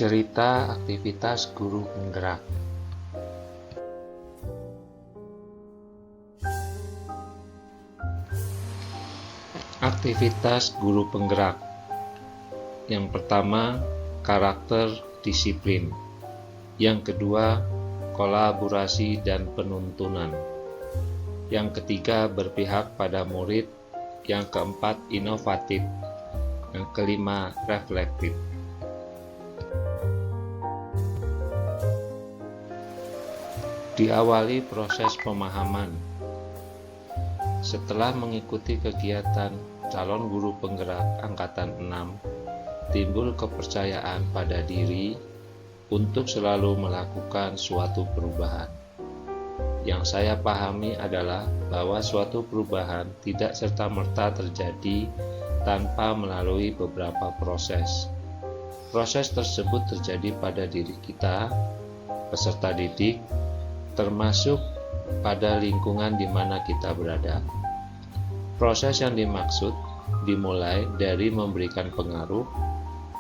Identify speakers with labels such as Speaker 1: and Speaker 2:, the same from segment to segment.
Speaker 1: Cerita aktivitas guru penggerak. Aktivitas guru penggerak. Yang pertama, karakter disiplin. Yang kedua, kolaborasi dan penuntunan. Yang ketiga, berpihak pada murid. Yang keempat, inovatif. Yang kelima, reflektif. Diawali proses pemahaman. Setelah mengikuti kegiatan calon guru penggerak angkatan 6, timbul kepercayaan pada diri untuk selalu melakukan suatu perubahan. Yang saya pahami adalah bahwa suatu perubahan tidak serta-merta terjadi tanpa melalui beberapa proses. Proses tersebut terjadi pada diri kita, peserta didik, termasuk pada lingkungan di mana kita berada. Proses yang dimaksud dimulai dari memberikan pengaruh,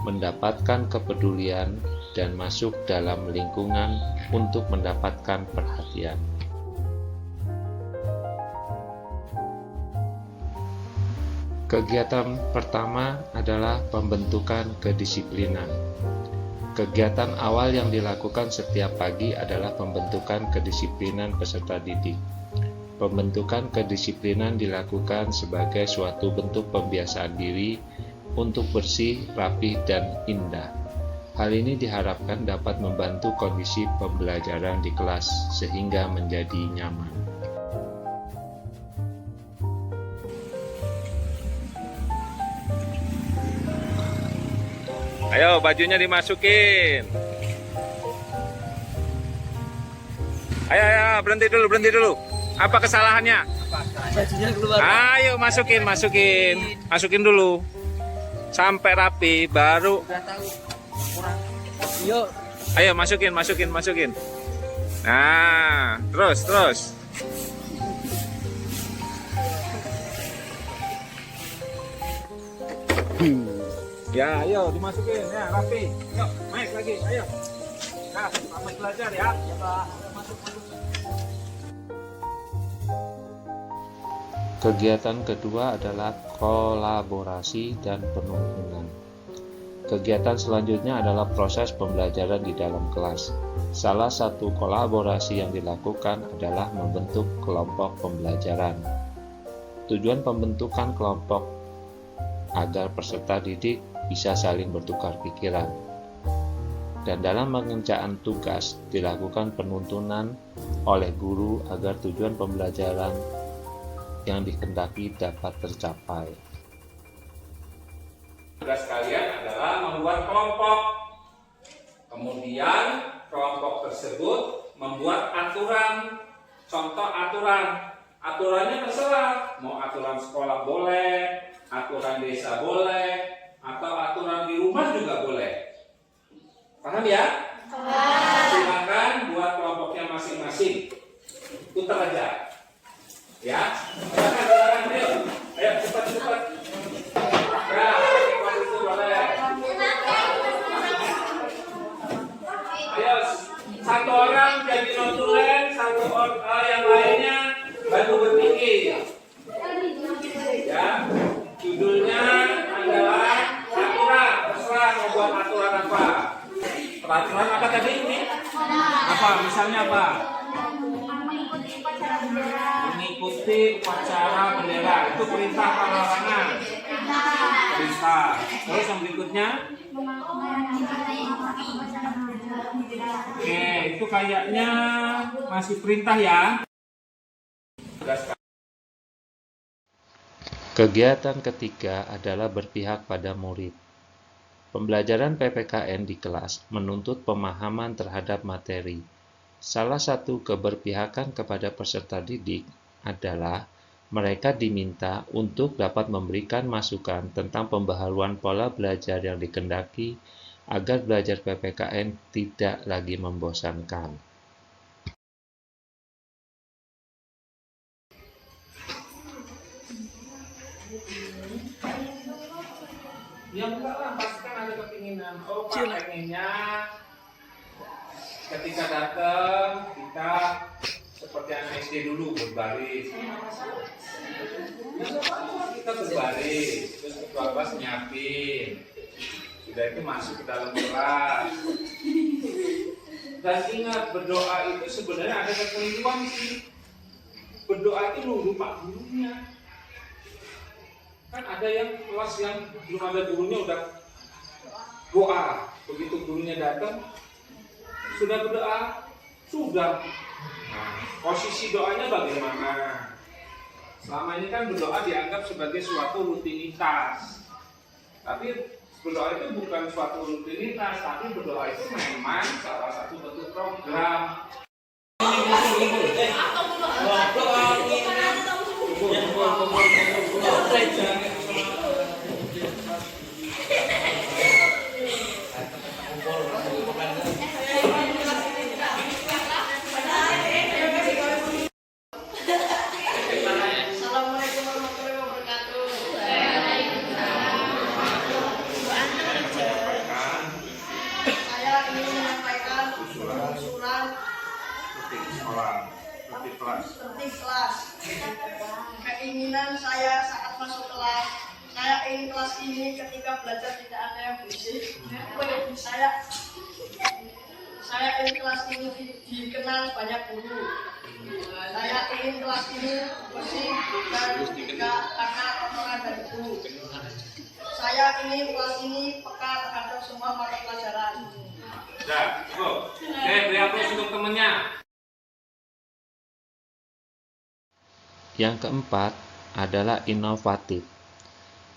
Speaker 1: mendapatkan kepedulian, dan masuk dalam lingkungan untuk mendapatkan perhatian. Kegiatan pertama adalah pembentukan kedisiplinan. Kegiatan awal yang dilakukan setiap pagi adalah pembentukan kedisiplinan peserta didik. Pembentukan kedisiplinan dilakukan sebagai suatu bentuk pembiasaan diri untuk bersih, rapi, dan indah. Hal ini diharapkan dapat membantu kondisi pembelajaran di kelas sehingga menjadi nyaman.
Speaker 2: Ayo, bajunya dimasukin. Ayo, berhenti dulu. Apa kesalahannya?
Speaker 3: Bajunya keluar.
Speaker 2: Ayo, masukin dulu. Sampai rapi, baru.
Speaker 3: Udah tahu. Kurang. Yuk.
Speaker 2: Ayo, masukin. Nah, terus. Ya, ayo dimasukin ya, rapi. Yuk, naik lagi, ayo. Nah, selamat belajar ya. Masuk.
Speaker 1: Kegiatan kedua adalah kolaborasi dan penuntunan. Kegiatan selanjutnya adalah proses pembelajaran di dalam kelas. Salah satu kolaborasi yang dilakukan adalah membentuk kelompok pembelajaran. Tujuan pembentukan kelompok agar peserta didik bisa saling bertukar pikiran. Dan dalam mengerjakan tugas dilakukan penuntunan oleh guru agar tujuan pembelajaran yang dikehendaki dapat tercapai.
Speaker 2: Tugas kalian adalah membuat kelompok. Kemudian kelompok tersebut membuat aturan. Contoh aturan. Aturannya terserah. Mau aturan sekolah boleh, aturan desa boleh, atau aturan di rumah juga boleh. Paham ya? Silakan buat kelompoknya masing-masing. Putar aja. Ya. Silakan. Ayo cepat. Ya, cepat itu boleh. Ayo, satu orang jadi notulen, satu orang yang lainnya bantu berpikir. Ya, judulnya adalah aturan. Terserah mau buat aturan apa. Peraturan apa tadi ini? Apa? Misalnya apa? Mengikuti upacara bendera. Itu perintah apa larangan? Perintah. Terus yang berikutnya? Oke, itu kayaknya masih perintah ya.
Speaker 1: Kegiatan ketiga adalah berpihak pada murid. Pembelajaran PPKN di kelas menuntut pemahaman terhadap materi. Salah satu keberpihakan kepada peserta didik adalah mereka diminta untuk dapat memberikan masukan tentang pembaharuan pola belajar yang dikehendaki agar belajar PPKN tidak lagi membosankan.
Speaker 2: Ya enggak lah, pasti kan ada kepinginan. Oh, Pak pengennya ketika datang kita seperti anak SD dulu berbaris. Kita berbaris, terus ketua kelas nyiapin. Sudah itu masuk ke dalam kelas. Dan ingat, berdoa itu sebenarnya ada kekeliruan sih. Berdoa itu nunggu Pak gurunya. Kan ada yang kelas yang belum ada gurunya udah doa. Begitu gurunya datang, sudah berdoa, sudah. Nah, posisi doanya bagaimana? Selama ini kan berdoa dianggap sebagai suatu rutinitas. Tapi berdoa itu bukan suatu rutinitas, tapi berdoa itu memang salah satu bentuk program.
Speaker 4: Assalamualaikum warahmatullahi wabarakatuh. Saya ingin menyampaikan usulan tertib kelas. Keinginan saya saat masuk kelas, saya ingin kelas ini ketika belajar tidak ada yang berisik. Saya ingin kelas ini dikenal banyak guru. Saya ingin kelas ini bersih dan tidak karena kotoran dari guru. Saya ingin kelas ini peka terhadap semua mata pelajaran.
Speaker 2: Sudah, cukup. Beri aplaus untuk temennya.
Speaker 1: Yang keempat adalah inovatif.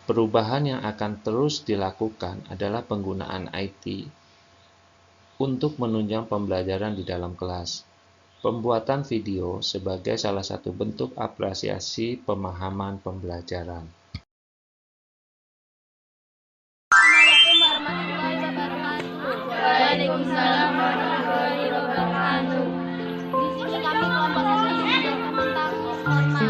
Speaker 1: Perubahan yang akan terus dilakukan adalah penggunaan IT untuk menunjang pembelajaran di dalam kelas. Pembuatan video sebagai salah satu bentuk apresiasi pemahaman pembelajaran.
Speaker 5: Assalamualaikum warahmatullahi wabarakatuh. Waalaikumsalam warahmatullahi wabarakatuh. Di sini kami kelompok siswa belajar tentang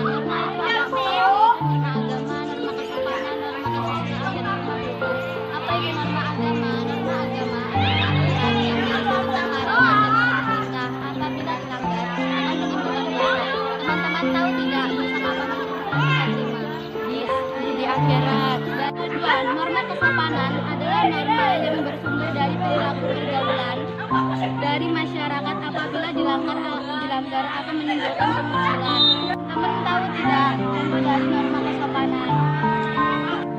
Speaker 5: norma agama, norma kesopanan, norma kesusilaan, dan norma hukum. Apa itu norma agama? Norma agama adalah aturan yang diatur oleh pemerintah. Apabila dilanggar akan menimbulkan pidana. Teman-teman tahu tidak dosa apa yang di akhirat? Dan kedua, norma kesopanan adalah norma yang bersumber dari perilaku pergaulan dari masyarakat. Apabila dilanggar akan menimbulkan kemunculan. Teman tahu tidak dari norma kesopanan?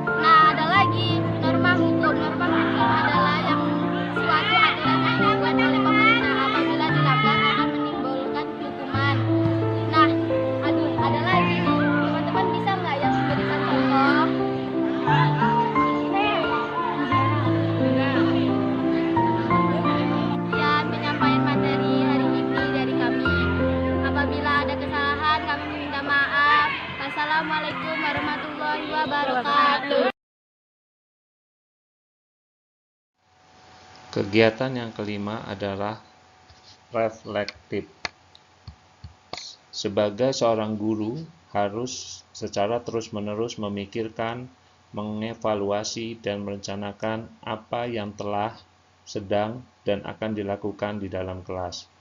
Speaker 5: Nah, ada lagi norma hukum. Norma hukum adalah yang suatu aturan yang dibuat oleh pemerintah. Apabila dilanggar akan menimbulkan hukuman. Nah, ada lagi nih. Teman-teman bisa nggak yang memberikan contoh? Sekian penyampaian materi hari ini dari kami. Apabila ada kesalahan, kami meminta maaf. Wassalamualaikum warahmatullahi wabarakatuh.
Speaker 1: Kegiatan yang kelima adalah reflektif. Sebagai seorang guru, harus secara terus-menerus memikirkan, mengevaluasi, dan merencanakan apa yang telah, sedang, dan akan dilakukan di dalam kelas.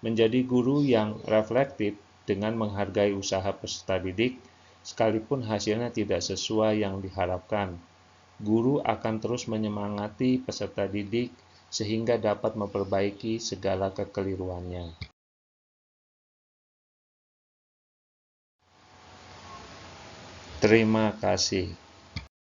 Speaker 1: Menjadi guru yang reflektif dengan menghargai usaha peserta didik, sekalipun hasilnya tidak sesuai yang diharapkan. Guru akan terus menyemangati peserta didik sehingga dapat memperbaiki segala kekeliruannya. Terima kasih.